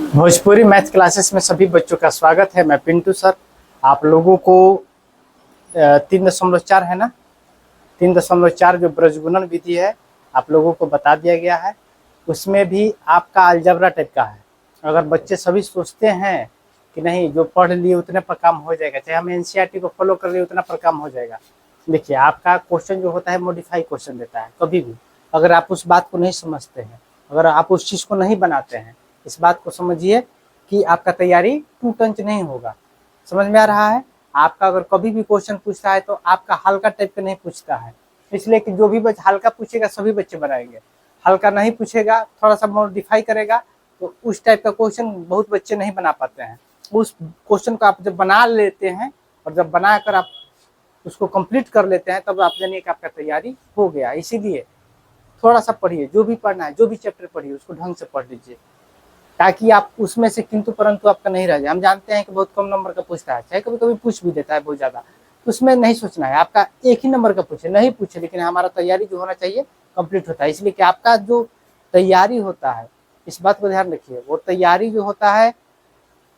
Bhojpuri math classes में सभी बच्चों का स्वागत है। मैं पिंटू सर। आप लोगों को 3.4 है ना, 3.4 जो ब्रजगुणन विधि है आप लोगों को बता दिया गया है। उसमें भी आपका अलजबरा टाइप का है। अगर बच्चे सभी सोचते हैं कि नहीं जो पढ़ लिए उतने पर काम हो जाएगा, चाहे हम एनसीईआरटी को फॉलो कर लिए उतना पर काम हो जाएगा। देखिए आपका क्वेश्चन जो होता है मॉडिफाई क्वेश्चन देता है। कभी भी अगर आप उस बात को नहीं समझते हैं, अगर आप उस चीज़ को नहीं बनाते हैं, इस बात को समझिए कि आपका तैयारी टू टंच नहीं होगा। समझ में आ रहा है? आपका अगर कभी भी क्वेश्चन पूछता है तो आपका हल्का टाइप का नहीं पूछता है, इसलिए कि जो भी बच्चा हल्का पूछेगा सभी बच्चे बनाएंगे। हल्का नहीं पूछेगा, थोड़ा सा मॉडिफाई करेगा तो उस टाइप का क्वेश्चन बहुत बच्चे नहीं बना पाते हैं। उस क्वेश्चन को आप जब बना लेते हैं और जब बनाकर आप उसको कंप्लीट कर लेते हैं तब आप जानिए कि आपका तैयारी हो गया। इसीलिए थोड़ा सा पढ़िए, जो भी पढ़ना है, जो भी चैप्टर पढ़िए उसको ढंग से पढ़ लीजिए, ताकि आप उसमें से किंतु परंतु आपका नहीं रह जाए। हम जानते हैं कि बहुत कम नंबर का पूछता है, चाहे कभी कभी पूछ भी देता है बहुत ज़्यादा, तो उसमें नहीं सोचना है। आपका एक ही नंबर का पूछे, नहीं पूछे, लेकिन हमारा तैयारी जो होना चाहिए कंप्लीट होता है। इसलिए कि आपका जो तैयारी होता है, इस बात को ध्यान रखिए, वो तैयारी जो होता है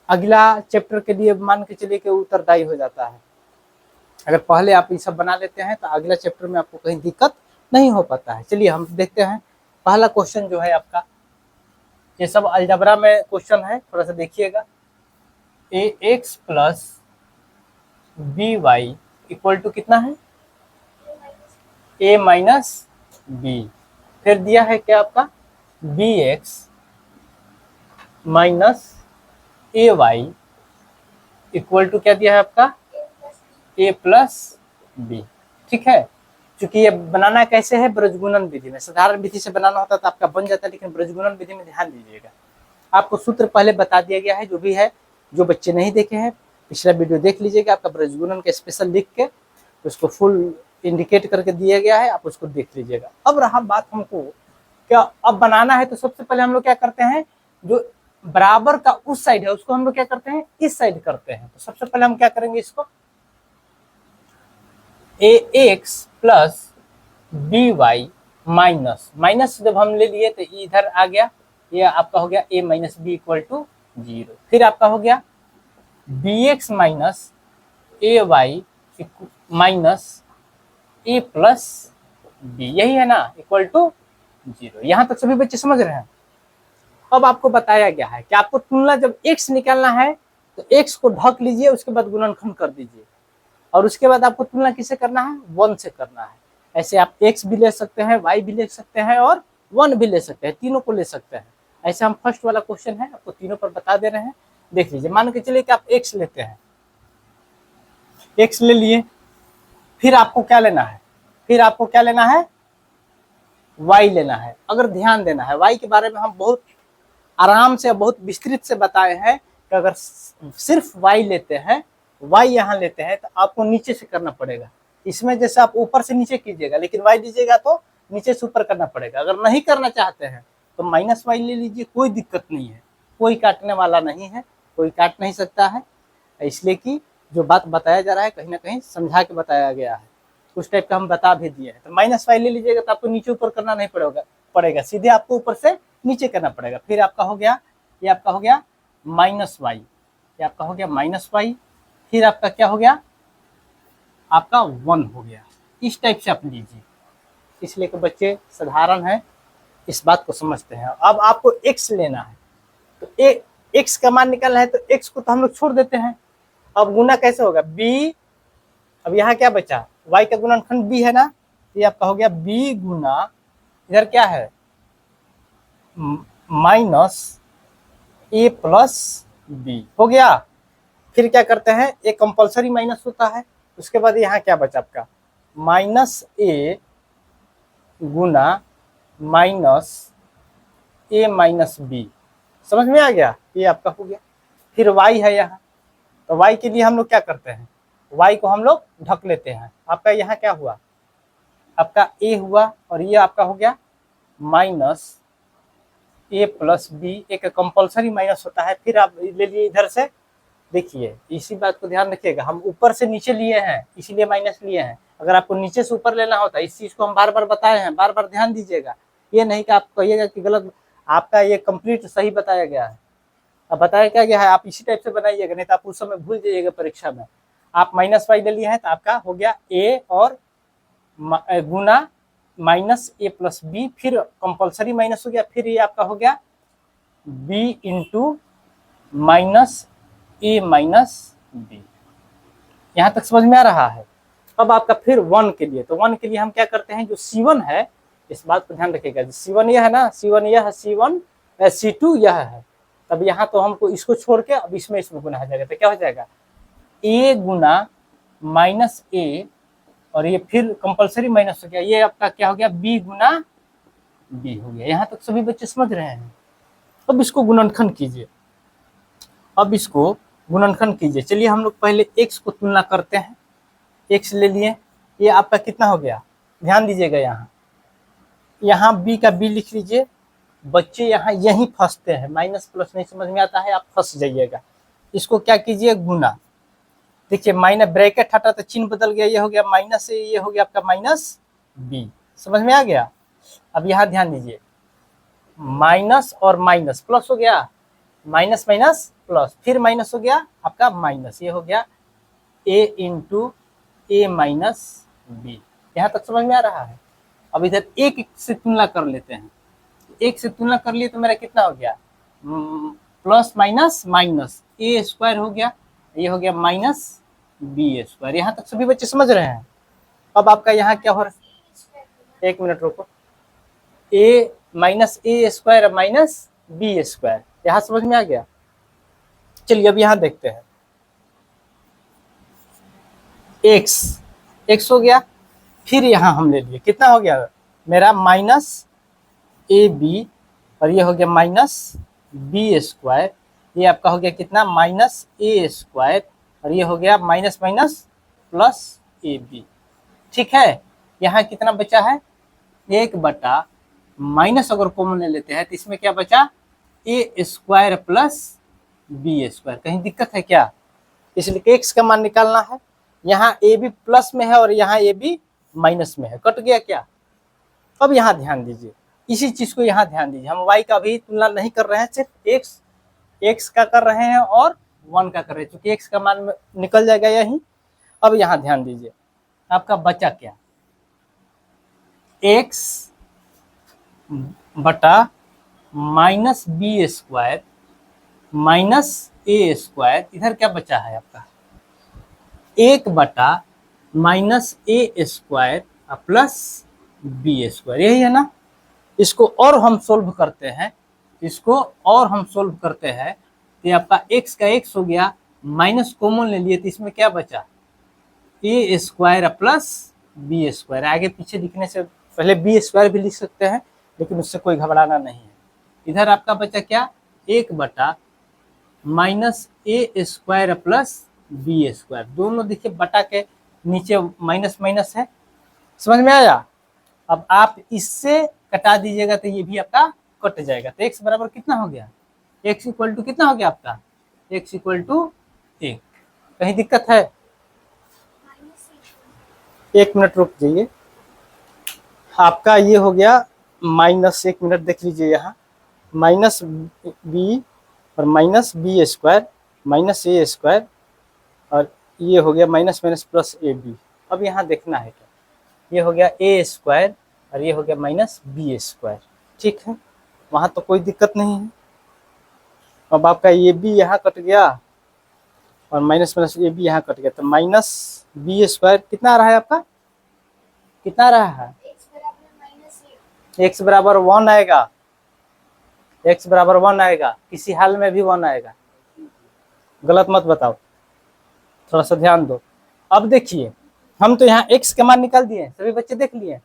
अगला चैप्टर के लिए मान के चलिए कि उत्तरदायी हो जाता है। अगर पहले आप ये सब बना लेते हैं तो अगला चैप्टर में आपको कहीं दिक्कत नहीं हो पाता है। चलिए हम देखते हैं पहला क्वेश्चन जो है आपका, ये सब अलजबरा में क्वेश्चन है, थोड़ा सा देखिएगा। ax plus b y equal to कितना है? a minus b. फिर दिया है क्या आपका bx minus a y equal to क्या दिया है आपका a प्लस बी। ठीक है, क्योंकि ये बनाना कैसे है? ब्रजगुणन विधि में। साधारण विधि से बनाना होता तो आपका बन जाता, लेकिन ब्रजगुणन विधि में ध्यान दीजिएगा। आपको सूत्र पहले बता दिया गया है, जो भी है। जो बच्चे नहीं देखे हैं पिछला वीडियो देख लीजिएगा, आपका ब्रजगुणन का स्पेशल लिख के उसको फुल इंडिकेट करके दिया गया है, आप उसको देख लीजिएगा। अब रहा बात हमको क्या अब बनाना है, तो सबसे पहले हम लोग क्या करते हैं, जो बराबर का उस साइड है उसको हम लोग क्या करते हैं, इस साइड करते हैं। तो सबसे पहले हम क्या करेंगे, इसको ax plus b y minus minus जब हम ले लिए तो इधर आ गया, ये आपका हो गया a minus b equal to 0। फिर आपका हो गया bx minus a y minus a plus b, यही है ना, इक्वल टू 0। यहाँ तक सभी बच्चे समझ रहे हैं? अब आपको बताया गया है कि आपको तुलना जब x निकालना है तो x को ढक लीजिए, उसके बाद गुणनखंड कर दीजिए, और उसके बाद आपको तुलना किससे करना है? 1 से करना है। ऐसे आप x भी ले सकते हैं, y भी ले सकते हैं और 1 भी ले सकते हैं, तीनों को ले सकते हैं। ऐसे हम फर्स्ट वाला क्वेश्चन है आपको तीनों पर बता दे रहे हैं। देख लीजिए, मान के चलिए कि आप x लेते हैं, x ले लिए, फिर आपको क्या लेना है? फिर आपको क्या लेना है? y लेना है। अगर ध्यान देना है, y के बारे में हम बहुत आराम से बहुत विस्तृत से बताए हैं कि अगर सिर्फ y लेते हैं, y यहाँ लेते हैं, तो आपको नीचे से करना पड़ेगा। इसमें जैसे आप ऊपर से नीचे कीजिएगा, लेकिन y लीजिएगा तो नीचे से ऊपर करना पड़ेगा। अगर नहीं करना चाहते हैं तो माइनस y ले लीजिए, कोई दिक्कत नहीं है, कोई काटने वाला नहीं है, कोई काट नहीं सकता है। इसलिए कि जो बात बताया जा रहा है कहीं ना कहीं समझा के बताया गया है, उस टाइप का हम बता भी दिए हैं। तो माइनस y ले लीजिएगा तो आपको नीचे ऊपर करना नहीं पड़ेगा, सीधे आपको ऊपर से नीचे करना पड़ेगा। फिर आपका हो गया, ये आपका हो गया माइनस वाई, ये आपका हो गया माइनस वाई, फिर आपका क्या हो गया? आपका 1 हो गया। इस टाइप से आप लीजिए, इसलिए कि बच्चे साधारण है, इस बात को समझते हैं। अब आपको x लेना है, तो x का मान निकालना है, तो x को तो हम लोग छोड़ देते हैं। अब गुना कैसे होगा? b, अब यहाँ क्या बचा? y का गुणनखंड b है ना, ये आपका हो गया b गुना, इधर क्या है? माइनस ए प्लस बी हो गया। फिर क्या करते हैं, एक कंपलसरी माइनस होता है, उसके बाद यहाँ क्या बचा आपका? माइनस ए गुना माइनस ए माइनस बी। समझ में आ गया? ये आपका हो गया। फिर y है यहाँ, तो y के लिए हम लोग क्या करते हैं, y को हम लोग ढक लेते हैं। आपका यहाँ क्या हुआ? आपका a हुआ, और ये आपका हो गया माइनस ए प्लस बी, एक कंपलसरी माइनस होता है। फिर आप ले लिए इधर से, देखिए इसी बात को ध्यान रखिएगा, हम ऊपर से नीचे लिए हैं इसीलिए माइनस लिए हैं। अगर आपको नीचे से ऊपर लेना होता, इस चीज को हम बार बार बताए हैं, बार बार ध्यान दीजिएगा। ये नहीं कि आप कहिएगा कि गलत, आपका ये कंप्लीट सही बताया गया है। अब बताया क्या गया है, आप इसी टाइप से बनाइएगा, नहीं तो आप उस समय भूल जाइएगा परीक्षा में। आप माइनस वाई ले लिया है तो आपका हो गया ए और गुना माइनस ए प्लस बी, फिर कंपलसरी माइनस हो गया, फिर ये आपका हो गया बी इंटू माइनस ए माइनस बी। यहां तक समझ में आ रहा है। अब आपका फिर वन के लिए, तो वन के लिए हम क्या करते हैं, जो C1 है इस बात को ध्यान रखिएगा, C1 यह है ना, C1 यह है, C1 C2 यह है, तब यहाँ तो हमको इसको छोड़ के अब इसमें गुना हो जाएगा, तो क्या हो जाएगा a गुना माइनस ए, और ये फिर कंपलसरी माइनस हो गया, ये आपका क्या हो गया b गुना b हो गया। यहाँ तक सभी बच्चे समझ रहे हैं। अब इसको गुणनखंड कीजिए, अब इसको गुणनखंड कीजिए। चलिए हम लोग पहले x को तुलना करते हैं, x ले लिए, ये आपका कितना हो गया, ध्यान दीजिएगा यहाँ b का b लिख लीजिए। बच्चे यहाँ यहीं फंसते हैं, माइनस प्लस नहीं समझ में आता है, आप फंस जाइएगा। इसको क्या कीजिए, गुना, देखिए माइनस ब्रैकेट हटा तो चिन्ह बदल गया, ये हो गया माइनस से, ये हो गया आपका माइनस b, समझ में आ गया। अब यहाँ ध्यान दीजिए, माइनस और माइनस प्लस हो गया, माइनस माइनस प्लस, फिर माइनस हो गया आपका माइनस, ये हो गया a into a minus b. यहाँ तक समझ में आ रहा है। अब इधर एक से तुलना कर लेते हैं, एक से तुलना कर लिए तो मेरा कितना हो गया, plus minus minus a square हो गया, ये हो गया माइनस बी स्क्वायर। यहाँ तक सभी बच्चे समझ रहे हैं। अब आपका यहाँ क्या हो रहा है, एक मिनट रुको, ए minus a square minus b square, यहाँ समझ में आ गया। चलिए अब यहाँ देखते हैं, x हो गया, फिर यहाँ हम ले लिए, कितना हो गया मेरा माइनस ए बी, और ये हो गया माइनस बी स्क्वायर, ये आपका हो गया कितना माइनस ए स्क्वायर, और ये हो गया minus minus plus a b. ठीक है, यहाँ कितना बचा है, एक बटा माइनस अगर कॉमन ले लेते हैं तो इसमें क्या बचा, ए स्क्वायर प्लस बी स्क्वायर। कहीं दिक्कत है क्या, इसलिए x का मान निकालना है। यहाँ ए बी प्लस में है और यहाँ ए बी माइनस में है, कट गया क्या। अब यहाँ ध्यान दीजिए, इसी चीज को यहाँ ध्यान दीजिए, हम y का भी तुलना नहीं कर रहे हैं, सिर्फ x का कर रहे हैं और 1 का कर रहे हैं, क्योंकि x का मान निकल जाएगा यही। अब यहाँ ध्यान दीजिए, आपका बचा क्या, x बटा minus b square minus a square, इधर क्या बचा है आपका, एक बटा minus a square plus B square, यही है ना। इसको और हम सोल्व करते हैं, इसको और हम सोल्व करते हैं, तो आपका x का x हो गया, माइनस कॉमन ले लिए तो इसमें क्या बचा, ए स्क्वायर प्लस बी स्क्वायर। आगे पीछे लिखने से पहले बी स्क्वायर भी लिख सकते हैं, लेकिन उससे कोई घबराना नहीं है। इधर आपका बचा क्या, एक बटा minus a square plus B square, दोनों देखिए बटा के नीचे माइनस माइनस है, समझ में आया। अब आप इससे कटा दीजिएगा तो ये भी आपका कट जाएगा, तो x बराबर कितना हो गया, x इक्वल टू कितना हो गया आपका, x इक्वल टू 1। कहीं दिक्कत है, एक मिनट रुक जाइए, आपका ये हो गया माइनस, एक मिनट देख लीजिए, यहाँ माइनस बी और minus b square minus a square, और ये हो गया minus minus plus a b. अब यहाँ देखना है क्या, ये हो गया ए स्क्वायर और ये हो गया माइनस बी स्क्वायर। ठीक है, वहाँ तो कोई दिक्कत नहीं है। अब आपका ये बी यहाँ कट गया और माइनस माइनस ए बी यहाँ कट गया, तो माइनस बी स्क्वायर कितना आ रहा है आपका, कितना आ रहा है, x बराबर 1 आएगा, x बराबर 1 आएगा, किसी हाल में भी 1 आएगा, गलत मत बताओ, थोड़ा सा ध्यान दो। अब देखिए, हम तो यहाँ x का मान निकाल दिए, सभी बच्चे देख लिए,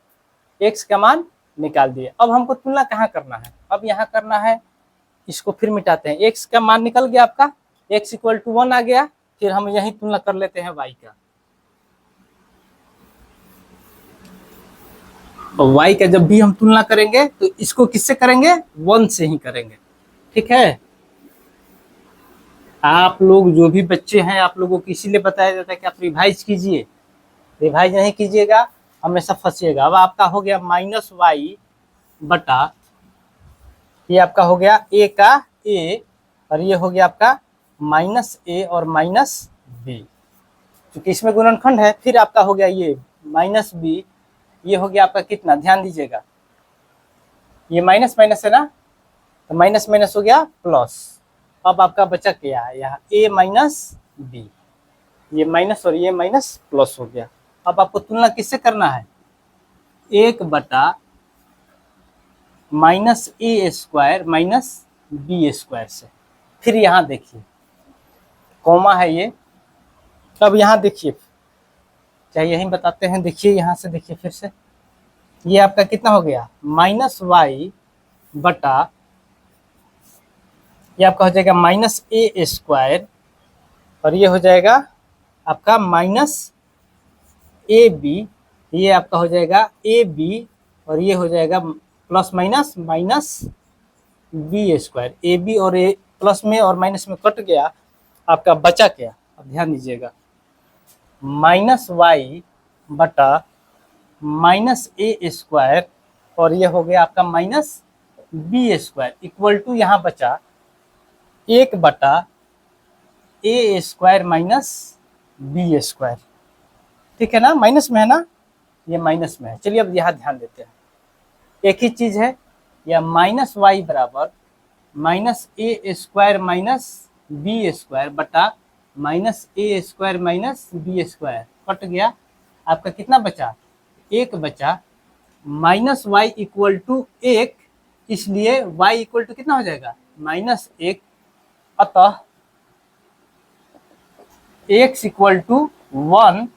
x का मान निकाल दिए। अब हमको तुलना कहाँ करना है, अब यहाँ करना है, इसको फिर मिटाते हैं, x का मान निकल गया आपका, x इक्वल टू 1 आ गया, फिर हम यही तुलना कर लेते हैं y का। और y का जब भी हम तुलना करेंगे तो इसको किससे करेंगे, 1 से ही करेंगे। ठीक है, आप लोग जो भी बच्चे हैं, आप लोगों को इसीलिए बताया जाता है कि आप रिवाइज कीजिए, रिवाइज नहीं कीजिएगा हमेशा फंसिएगा। अब आपका हो गया माइनस वाई बटा, ये आपका हो गया ए का ए और ये हो गया आपका माइनस ए और माइनस बी, क्योंकि इसमें गुणनखंड है। फिर आपका हो गया ये माइनस बी, ये हो गया आपका कितना, ध्यान दीजिएगा, ये माइनस माइनस है ना, तो माइनस माइनस हो गया प्लस। अब आपका बचा क्या है यहाँ, ए माइनस बी, ये माइनस और ये माइनस प्लस हो गया। अब आपको तुलना किससे करना है, 1/- ए स्क्वायर माइनस बी स्क्वायर से। फिर यहाँ देखिए कॉमा है ये, अब यहाँ देखिए, चाहे यही बताते हैं, देखिए यहाँ से देखिए फिर से, ये आपका कितना हो गया, -y बटा, ये आपका हो जाएगा -a स्क्वायर, और ये हो जाएगा आपका -ab, ये आपका हो जाएगा ab, और ये हो जाएगा plus minus minus b square. A b और ए प्लस में और माइनस में कट गया, आपका बचा क्या, अब ध्यान दीजिएगा, -y बटा -a स्क्वायर, और ये हो गया आपका -b स्क्वायर इक्वल टू, यहाँ बचा 1/a square minus b square. ठीक है ना, माइनस में है ना, ये माइनस में है। चलिए अब यहाँ ध्यान देते हैं, एक ही चीज है, या -y बराबर -a square minus b square बटा -a square minus b square, cut गया, आपका कितना बचा, 1 बचा, -y इक्वल टू 1, इसलिए y इक्वल टू कितना हो जाएगा, -1, अतः x इक्वल टू 1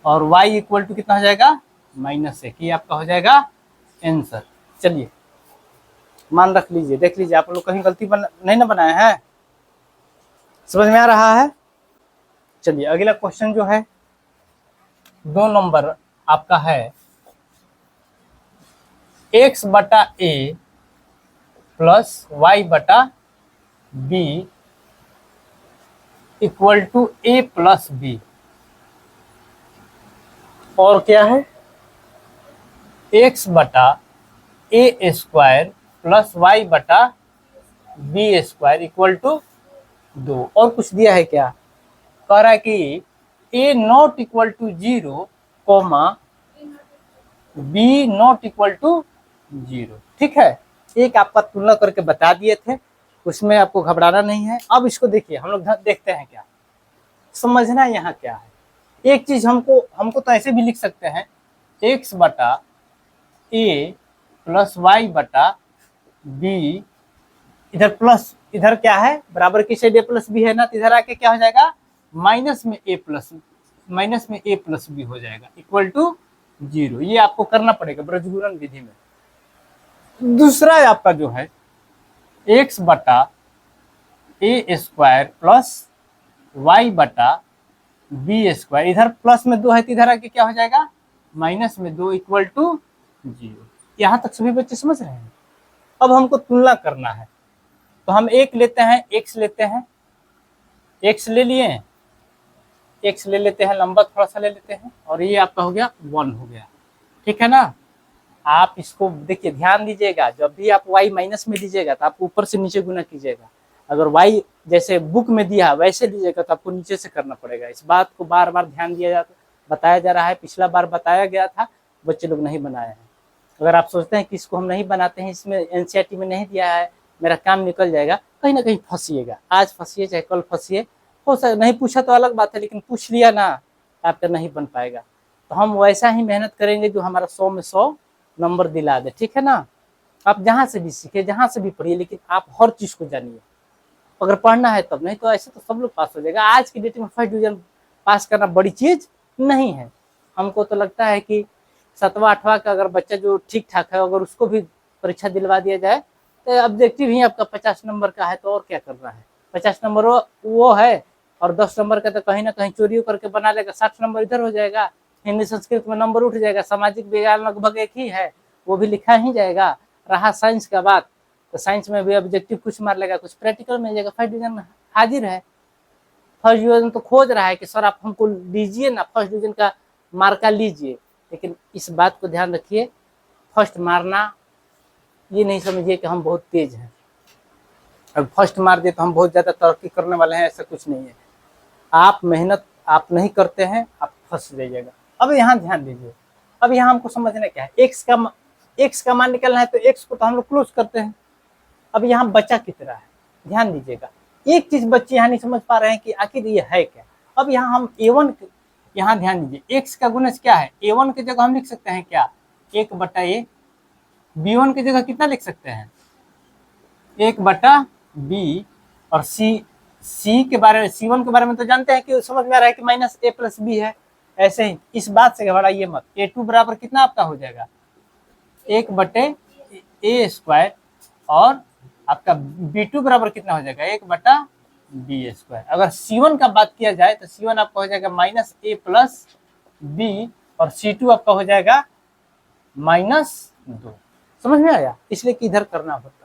और y इक्वल टू कितना हो जाएगा, -1। ये आपका हो जाएगा आंसर। चलिए मान रख लीजिए, देख लीजिए आप लोग कहीं गलती नहीं ना बनाए हैं, समझ में आ रहा है। चलिए अगला क्वेश्चन जो है 2 नंबर आपका है, x बटा a प्लस y बटा b equal to a plus b, और क्या है, x बटा a स्क्वायर प्लस y बटा बी स्क्वायर इक्वल टू 2, और कुछ दिया है क्या, कह रहा है कि a not equal to 0, b not equal to 0। ठीक है, एक आपका तुलना करके बता दिए थे, उसमें आपको घबराना नहीं है। अब इसको देखिए, हम लोग देखते हैं क्या समझना है, यहाँ क्या है। एक चीज हमको तो ऐसे भी लिख सकते हैं, x बटा a प्लस वाई बटा बी, इधर प्लस, इधर क्या है, बराबर की साइड a प्लस बी है ना, तो इधर आके क्या हो जाएगा, माइनस में a प्लस बी हो जाएगा इक्वल टू 0। ये आपको करना पड़ेगा ब्रजगुणन विधि में। दूसरा आपका जो है x बटा a स्क्वायर प्लस y बटा बी स्क्वायर, इधर प्लस में 2 है तो इधर आके क्या हो जाएगा, माइनस में 2 इक्वल टू 0। यहाँ तक सभी बच्चे समझ रहे हैं। अब हमको तुलना करना है, तो हम एक लेते हैं, x लेते हैं, x ले लिए, x ले लेते हैं, लंबा थोड़ा सा ले लेते हैं, और ये आपका हो गया 1 हो गया। ठीक है ना, आप इसको देखिए, ध्यान दीजिएगा, जब भी आप y माइनस में दीजिएगा तो आप ऊपर से नीचे गुना कीजिएगा। अगर y जैसे बुक में दिया वैसे दीजिएगा तो आपको नीचे से करना पड़ेगा। इस बात को बार बार ध्यान दिया बताया जा रहा है। पिछला बार बताया गया था, बच्चे लोग नहीं बनाए हैं। अगर आप सोचते हैं कि इसको हम नहीं बनाते हैं, इसमें एनसीईआरटी में नहीं दिया है, मेरा काम निकल जाएगा, कहीं ना कहीं फंसिएगा। आज फंसिए चाहे कल फंसिए, हो सकता नहीं पूछा तो अलग बात है, लेकिन पूछ लिया ना, आपका नहीं बन पाएगा। तो हम वैसा ही मेहनत करेंगे जो हमारा 100 में 100 नंबर दिला दे। ठीक है ना, आप जहाँ से भी सीखे, जहाँ से भी पढ़िए, लेकिन आप हर चीज को जानिए, अगर पढ़ना है तब, नहीं तो ऐसे तो सब लोग पास हो जाएगा। आज की डेट में फर्स्ट डिवीजन पास करना बड़ी चीज नहीं है। हमको तो लगता है कि 7वां 8वां का अगर बच्चा जो ठीक ठाक है, अगर उसको भी परीक्षा दिलवा दिया जाए तो ऑब्जेक्टिव ही आपका 50 नंबर का है, तो और क्या करना है। 50 नंबर वो है, और 10 नंबर का तो कहीं ना कहीं चोरी करके बना लेगा, 60 नंबर इधर हो जाएगा। हिंदी संस्कृत में नंबर उठ जाएगा, सामाजिक विज्ञान लगभग एक ही है, वो भी लिखा ही जाएगा। रहा साइंस का बात, तो साइंस में भी ऑब्जेक्टिव कुछ मार लेगा, कुछ प्रैक्टिकल मिल जाएगा। फर्स्ट डिवीजन हाजिर है। फर्स्ट डिवीजन तो खोज रहा है कि सर आप हमको लीजिए ना, फर्स्ट डिवीजन का मार्का लीजिए, लेकिन इस बात को ध्यान रखिए, फर्स्ट मारना ये नहीं समझिए कि हम बहुत तेज हैं। अब फर्स्ट मार दिए तो हम बहुत ज़्यादा तरक्की करने वाले हैं, ऐसा कुछ नहीं है। आप मेहनत आप नहीं करते हैं, आप फंस जाइएगा। अब यहाँ ध्यान दीजिए, अब यहाँ हमको समझना क्या है, एक्स का मान निकलना है तो एक्स को तो हम लोग क्लोज करते हैं। अब यहाँ बचा कितना है, ध्यान दीजिएगा। एक चीज बच्चे यहाँ नहीं समझ पा रहे हैं कि आखिर ये है क्या। अब यहाँ हम a1, यहाँ ध्यान दीजिए, x का गुणज क्या है, a1 की जगह हम लिख सकते हैं क्या, 1/a। b1 की जगह कितना लिख सकते हैं, 1/b। और c के बारे में, c1 के बारे में तो जानते हैं कि समझ में आ रहा है कि -a+b है। ऐसे ही इस बात से घबराइए मत। a2 बराबर कितना आपका हो जाएगा, 1/a²। और आपका b2 बराबर कितना हो जाएगा, 1/b²। अगर c1 का बात किया जाए तो c1 आपका हो जाएगा -a+b और c2 आपका हो जाएगा -2। समझ में आया, इसलिए कि इधर करना होता है।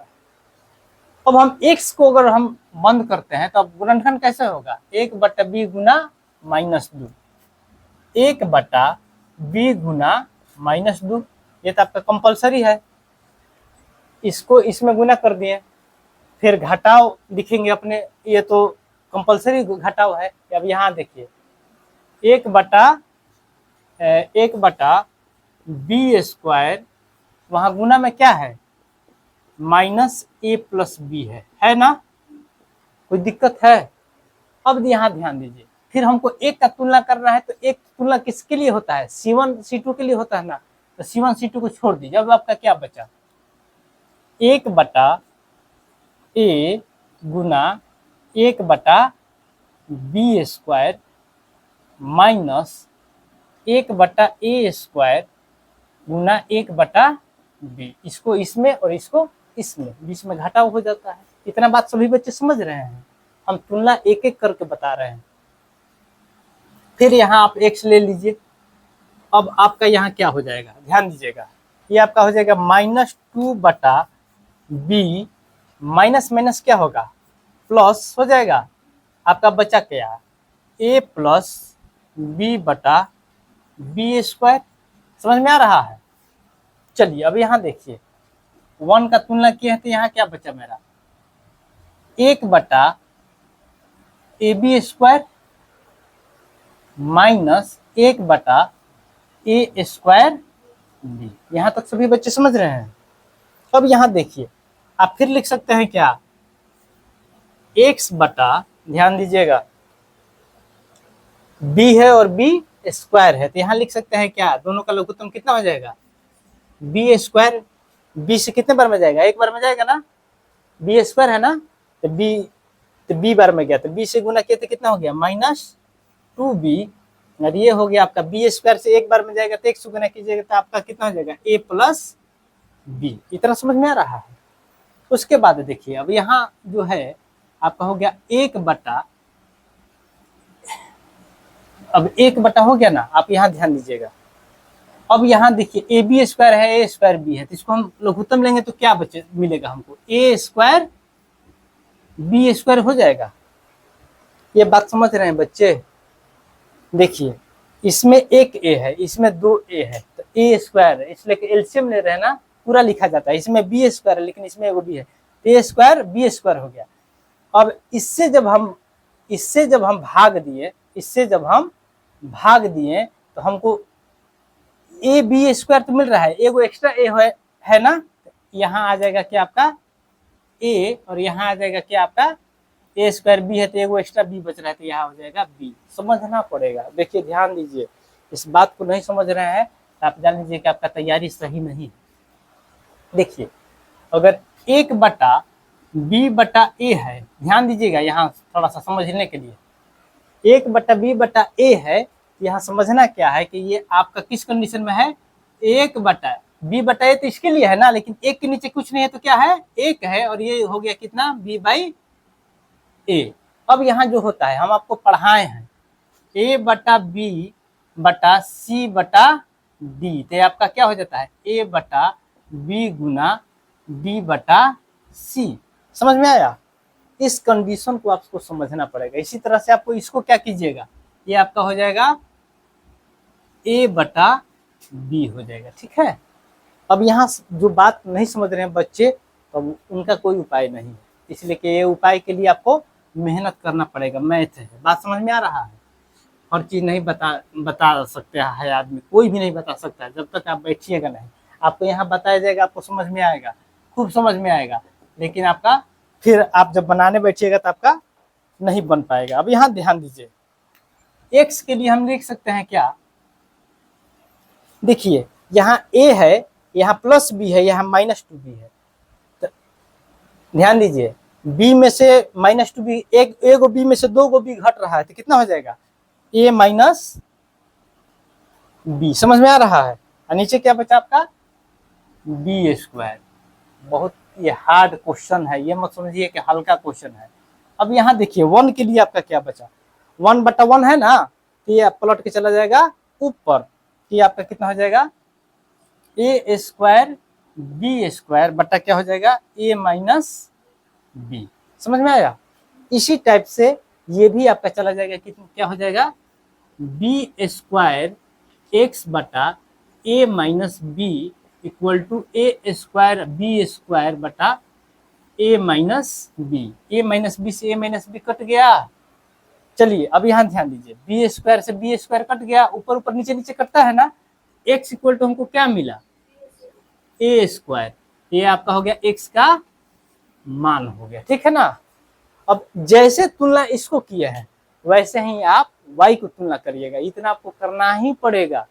अब हम x को अगर हम बंद करते हैं तो अब गुणनखंड कैसे होगा, 1/b गुना -2, 1/b गुना -2। ये तो आपका कंपलसरी है, इसको इसमें गुना कर दिए, फिर घटाव लिखेंगे अपने, ये तो कंपलसरी घटाव है। अब यहाँ देखिए 1/b², वहाँ गुना में क्या है, -a+b है ना, कोई दिक्कत है। अब यहाँ ध्यान दीजिए, फिर हमको एक का तुलना करना है तो एक तुलना किसके लिए होता है, c1 c2 के लिए होता है ना, तो c1 c2 को छोड़ दीजिए। अब आपका क्या बचा, 1/a गुना 1/b² माइनस 1/a² गुना 1/b। इसको इसमें और इसको इसमें, बीच में घटाव हो जाता है। इतना बात सभी बच्चे समझ रहे हैं, हम तुलना एक एक करके बता रहे हैं। फिर यहाँ आप x ले लीजिए। अब आपका यहाँ क्या हो जाएगा, ध्यान दीजिएगा, ये आपका हो जाएगा -2/b, माइनस माइनस क्या होगा, प्लस हो जाएगा। आपका बचा क्या, a+b/b²। समझ में आ रहा है। चलिए अब यहाँ देखिए, 1 का तुलना किया है तो यहाँ क्या बचा मेरा, 1/ab² माइनस 1/a²b। यहाँ तक सभी बच्चे समझ रहे हैं। अब यहाँ देखिए, आप फिर लिख सकते हैं क्या, ध्यान दीजिएगा, b है और b² है तो यहाँ लिख सकते हैं क्या, दोनों का लघुत्तम कितना हो जाएगा, b²। b से कितने बार में जाएगा, एक बार में जाएगा ना, b² है ना, तो b बार में गया तो b से गुना किया तो कितना हो गया, -2b। और ये हो गया आपका b² से एक बार में जाएगा तो 1 से गुना कीजिएगा तो आपका कितना हो जाएगा, a+b। इतना समझ में आ रहा है। उसके बाद देखिए, अब यहाँ जो है आपका हो गया 1/, अब 1/, हो गया ना। आप यहाँ ध्यान दीजिएगा, अब यहाँ देखिए ab² है, a²b है, तो इसको हम लघुत्तम लेंगे तो क्या बचे मिलेगा हमको, a² b² हो जाएगा। ये बात समझ रहे हैं बच्चे। देखिए इसमें एक a है, इसमें 2 a है, तो a² है, इसलिए एलसीएम ले रहे हैं ना, पूरा लिखा जाता है। इसमें b² है लेकिन इसमें एगो b है, तो a² b² हो गया। अब इससे जब हम भाग दिए तो हमको ab² तो मिल रहा है, एगो एक्स्ट्रा a है ना, यहाँ आ जाएगा क्या आपका a और यहाँ आ जाएगा क्या आपका a² b है, तो एगो एक्स्ट्रा b बच रहा है तो यहाँ हो जाएगा b। समझना पड़ेगा। देखिए ध्यान दीजिए, इस बात को नहीं समझ रहे हैं तो आप जान लीजिए कि आपका तैयारी सही नहीं है। देखिए अगर 1/b/a है, ध्यान दीजिएगा यहाँ थोड़ा सा समझने के लिए, 1/b/a है, यहाँ समझना क्या है कि ये आपका किस कंडीशन में है, 1/b/a तो इसके लिए है ना, लेकिन एक के नीचे कुछ नहीं है तो क्या है, 1 है, और ये हो गया कितना, b/a। अब यहाँ जो होता है हम आपको पढ़ाए हैं a/b/c/d, तो आपका क्या हो जाता है, a/b गुना d/c। समझ में आया। इस कंडीशन को आपको समझना पड़ेगा। इसी तरह से आपको इसको क्या कीजिएगा, ये आपका हो जाएगा a/b हो जाएगा। ठीक है। अब यहाँ जो बात नहीं समझ रहे हैं बच्चे, तो उनका कोई उपाय नहीं है। इसलिए कि ये उपाय के लिए आपको मेहनत करना पड़ेगा, मैथ है। बात समझ में आ रहा है? हर चीज़ नहीं बता सकते है आदमी, कोई भी नहीं बता सकता है जब तक आप बैठिएगा नहीं। आपको यहाँ बताया जाएगा, आपको समझ में आएगा, खूब समझ में आएगा, लेकिन आपका फिर आप जब बनाने बैठिएगा तो आपका नहीं बन पाएगा। अब यहाँ ध्यान दीजिए, x के लिए हम लिख सकते हैं क्या, देखिए यहाँ a है, यहाँ प्लस b है, यहाँ -2b है। तो ध्यान दीजिए, b में से -2b, एक गो b में से 2 गो b घट रहा है, तो कितना हो जाएगा, a माइनस b। समझ में आ रहा है? और नीचे क्या बचा आपका, b²। बहुत ये हार्ड क्वेश्चन है, ये मत समझिए कि हल्का क्वेश्चन है। अब यहाँ देखिए 1 के लिए आपका क्या बचा, 1/1 है ना, तो ये पलट के चला जाएगा ऊपर, तो ये आपका कितना हो जाएगा, a² b² बटा क्या हो जाएगा, a माइनस b। समझ में आया? इसी टाइप से ये भी आपका चला जाएगा, कितना क्या हो जाएगा, b² x बटा a minus b equal to a² b² बटा a minus b। a minus b से a माइनस b कट गया। चलिए अब यहाँ ध्यान दीजिए, b² से b² कट गया, ऊपर ऊपर नीचे नीचे कटता है ना। x इक्वल टू हमको क्या मिला, a²। ये आपका हो गया x का मान हो गया, ठीक है ना। अब जैसे तुलना इसको किया है वैसे ही आप y को तुलना करिएगा, इतना आपको करना ही पड़ेगा।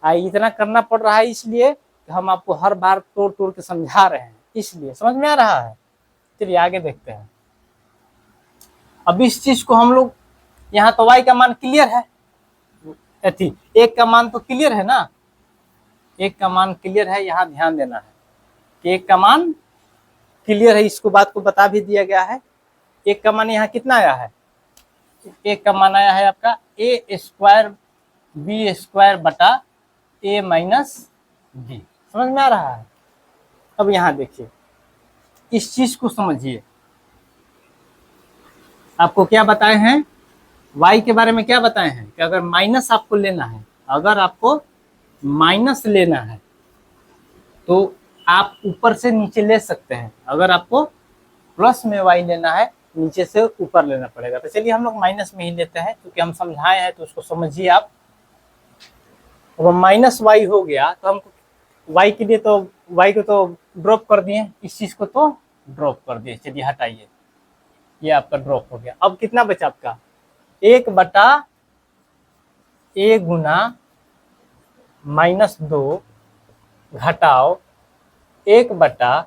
इतना करना पड़ रहा है इसलिए कि हम आपको हर बार तोड़ तोड़ के समझा रहे हैं, इसलिए। समझ में आ रहा है? चलिए आगे देखते हैं। अब इस चीज को हम लोग, यहाँ तो y का मान क्लियर है, एक का मान तो क्लियर है ना, एक का मान क्लियर है। यहाँ ध्यान देना है कि एक का मान क्लियर है, इसको बात को बता भी दिया गया है। एक का मान यहाँ कितना आया है, एक का मान आया है आपका a² b² बटा a माइनस b। समझ में आ रहा है? अब यहाँ देखिए, इस चीज को समझिए। आपको क्या बताए हैं, y के बारे में क्या बताए हैं कि अगर माइनस आपको लेना है, अगर आपको माइनस लेना है तो आप ऊपर से नीचे ले सकते हैं, अगर आपको प्लस में y लेना है नीचे से ऊपर लेना पड़ेगा। तो चलिए हम लोग माइनस में ही लेते हैं, क्योंकि हम समझाए हैं तो उसको समझिए आप। अब माइनस y हो गया तो हमको y के लिए तो y को तो ड्रॉप कर दिए, इस चीज को तो ड्रॉप कर दिए। चलिए हटाइए, ये आपका ड्रॉप हो गया। अब कितना बचा आपका, 1 बटा a गुना -2 घटाओ 1 बटा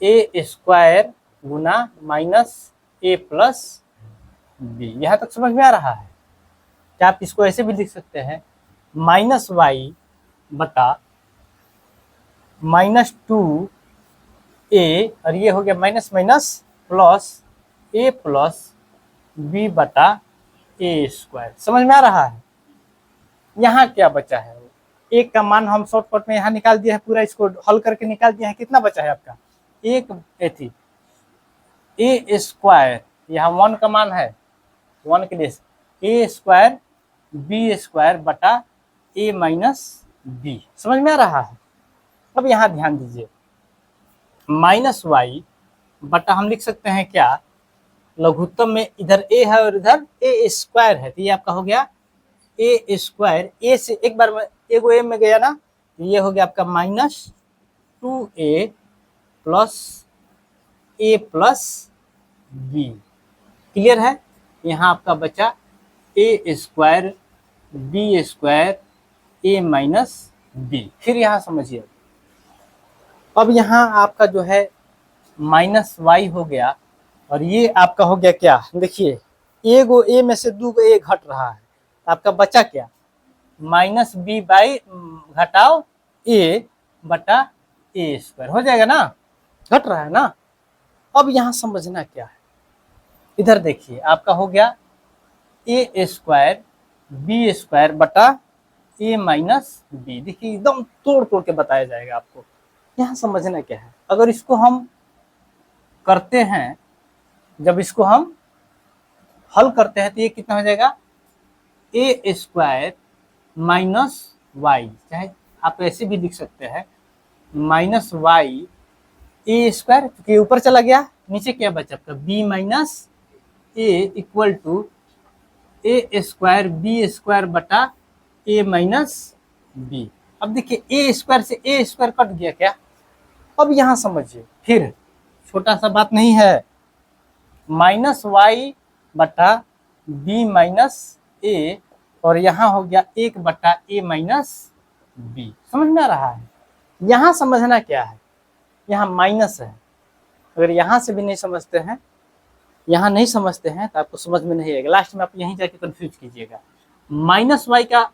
a² Guna -a plus b। यहाँ तक समझ में आ रहा है? क्या आप इसको ऐसे भी लिख सकते हैं, -y बटा -2a, और ये हो गया minus minus plus a plus b बटा a²। समझ में आ रहा है? यहाँ क्या बचा है, एक का मान हम शॉर्टकट में यहाँ निकाल दिया है, पूरा इसको हल करके निकाल दिया है। कितना बचा है आपका, एक a², यहाँ 1 का मान है, 1 के लिए a² b² बटा a माइनस b। समझ में आ रहा है? अब यहाँ ध्यान दीजिए, -y बटा हम लिख सकते हैं क्या, लघुत्तम में इधर a है और इधर a² है, तो ये आपका हो गया a²। a से एक बार में एगो a में गया ना, तो ये हो गया आपका -2a plus a plus b। Clear है? यहाँ आपका बचा a² b² a minus b। फिर यहाँ समझिए, अब यहाँ आपका जो है -y हो गया, और ये आपका हो गया क्या, देखिए एगो a में से 2 गो a घट रहा है, आपका बचा क्या, -b बाई घटाओ a बटा a² हो जाएगा ना, घट रहा है ना। अब यहाँ समझना क्या है, इधर देखिए आपका हो गया a² b² बटा a माइनस b। देखिए एकदम तोड़ तोड़ के बताया जाएगा आपको। यहाँ समझना क्या है, अगर इसको हम करते हैं, जब इसको हम हल करते हैं तो ये कितना हो जाएगा, a² माइनस y, चाहे आप ऐसे भी लिख सकते हैं, -y ए स्क्वायर, क्योंकि ऊपर चला गया, नीचे क्या बचा आपका b minus a equal to a square b square बटा ए माइनस बी। अब देखिए ए स्क्वायर से ए स्क्वायर कट गया क्या। अब यहां समझिए, फिर छोटा सा बात नहीं है, माइनस वाई बटा बी माइनस ए, और यहां हो गया 1 बटा ए माइनस बी। समझ में आ रहा है। यहां समझना क्या है, यहाँ माइनस है, अगर यहाँ से भी नहीं समझते हैं, यहाँ नहीं समझते हैं तो आपको समझ में नहीं आएगा, लास्ट में आप यहीं जाके कंफ्यूज कीजिएगा। माइनस वाई का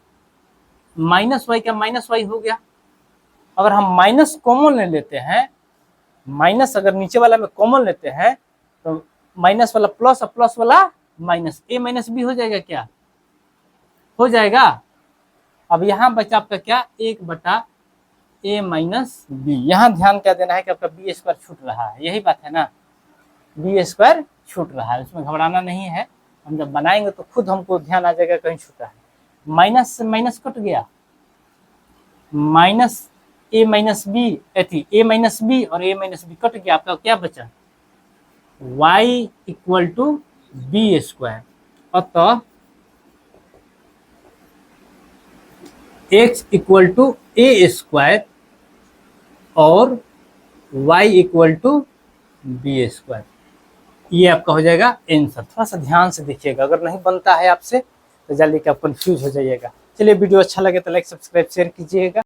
माइनस वाई हो गया। अगर हम माइनस कॉमन ले लेते हैं, माइनस अगर नीचे वाला में कॉमन लेते हैं तो माइनस वाला प्लस और प्लस वाला माइनस, ए माइनस बी हो जाएगा क्या, हो जाएगा। अब यहाँ बचा आपका क्या 1 बटा ए माइनस बी। यहाँ ध्यान क्या देना है कि आपका बी स्क्वायर छूट रहा है, यही बात है ना, बी स्क्वायर छूट रहा है, उसमें घबराना नहीं है। हम जब बनाएंगे तो खुद हमको ध्यान आ जाएगा कहीं छूटा है। माइनस से माइनस कट गया, माइनस ए माइनस बी, ए माइनस बी और ए माइनस बी कट गया, आपका क्या बचा y equal to b square. अतः x equal to a square और y equal to b square, ये आपका हो जाएगा आंसर। थोड़ा सा ध्यान से देखिएगा, अगर नहीं बनता है आपसे तो जल्दी आप कंफ्यूज हो जाइएगा। चलिए वीडियो अच्छा लगे तो लाइक सब्सक्राइब शेयर कीजिएगा।